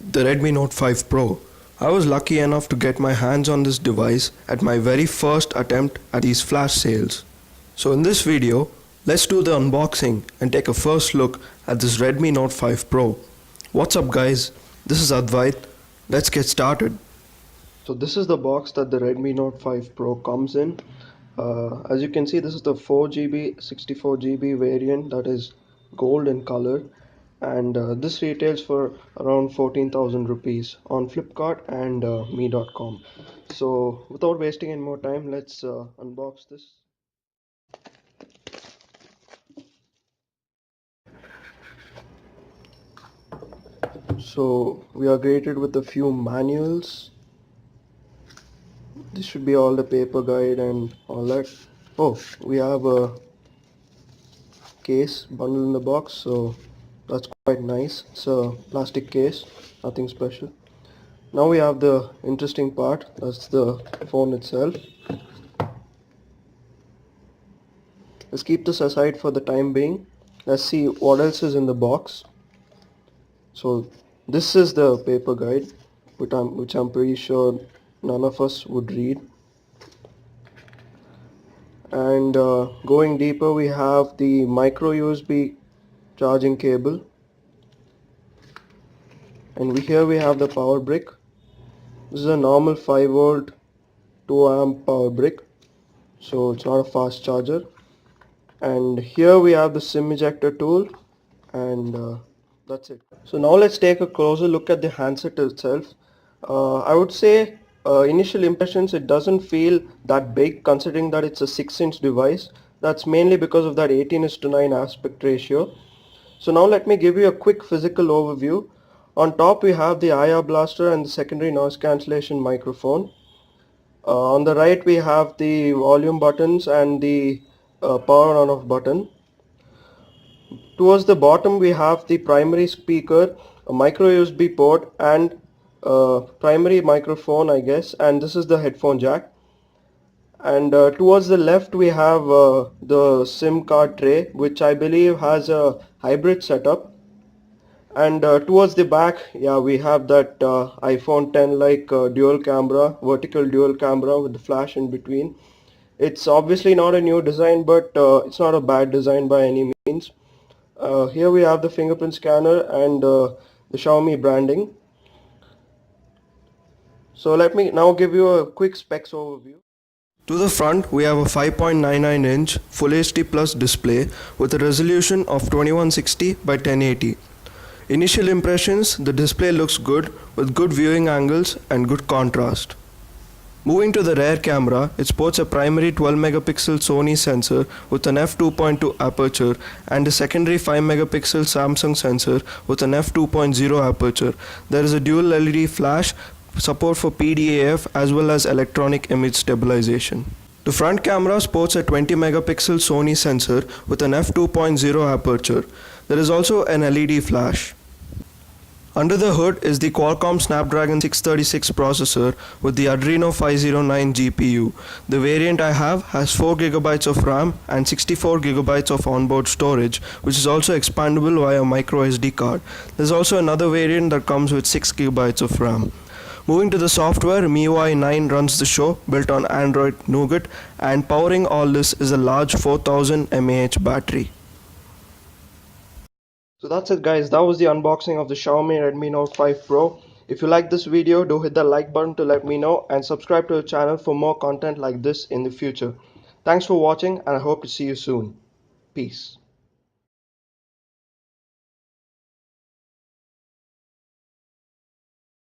The Redmi Note 5 Pro. I was lucky enough to get my hands on this device at my very first attempt at these flash sales. So in this video, let's do the unboxing and take a first look at this Redmi Note 5 Pro. What's up guys, this is Advaith. Let's get started. So this is the box that the Redmi Note 5 Pro comes in. As you can see, this is the 4GB 64GB variant that is gold in color, and this retails for around 14,000 rupees on Flipkart and me.com. So without wasting any more time, let's unbox this. So we are greeted with a few manuals. This should be all the paper guide and all that. Oh, we have a case bundle in the box, so that's quite nice. It's a plastic case, nothing special. Now we have the interesting part, that's the phone itself. Let's keep this aside for the time being. Let's see what else is in the box. So this is the paper guide, which I'm pretty sure none of us would read. And going deeper, we have the micro USB charging cable, and here we have the power brick. This is a normal 5 volt 2 amp power brick, so it's not a fast charger. And here we have the SIM ejector tool, and that's it. So now let's take a closer look at the handset itself. I would say initial impressions, it doesn't feel that big considering that it's a 6-inch device. That's mainly because of that 18:9 aspect ratio. So now let me give you a quick physical overview. On top we have the IR blaster and the secondary noise cancellation microphone. On the right we have the volume buttons and the power on off button. Towards the bottom we have the primary speaker, a micro USB port, and primary microphone, I guess, and this is the headphone jack. And towards the left we have the SIM card tray, which I believe has a hybrid setup. And towards the back, yeah, we have that iPhone 10 like dual camera, vertical dual camera with the flash in between. It's obviously not a new design, but it's not a bad design by any means. Here we have the fingerprint scanner and the Xiaomi branding. So let me now give you a quick specs overview. To the front, we have a 5.99-inch Full HD Plus display with a resolution of 2160 by 1080. Initial impressions, the display looks good with good viewing angles and good contrast. Moving to the rear camera, it sports a primary 12-megapixel Sony sensor with an f2.2 aperture and a secondary 5-megapixel Samsung sensor with an f2.0 aperture. There is a dual LED flash, support for PDAF as well as electronic image stabilization. The front camera sports a 20-megapixel Sony sensor with an f2.0 aperture. There is also an LED flash. Under the hood is the Qualcomm Snapdragon 636 processor with the Adreno 509 GPU. The variant I have has 4GB of RAM and 64GB of onboard storage, which is also expandable via microSD card. There's also another variant that comes with 6GB of RAM. Moving to the software, MIUI 9 runs the show, built on Android Nougat, and powering all this is a large 4000 mAh battery. So that's it guys, that was the unboxing of the Xiaomi Redmi Note 5 Pro. If you like this video, do hit the like button to let me know, and subscribe to the channel for more content like this in the future. Thanks for watching, and I hope to see you soon. Peace.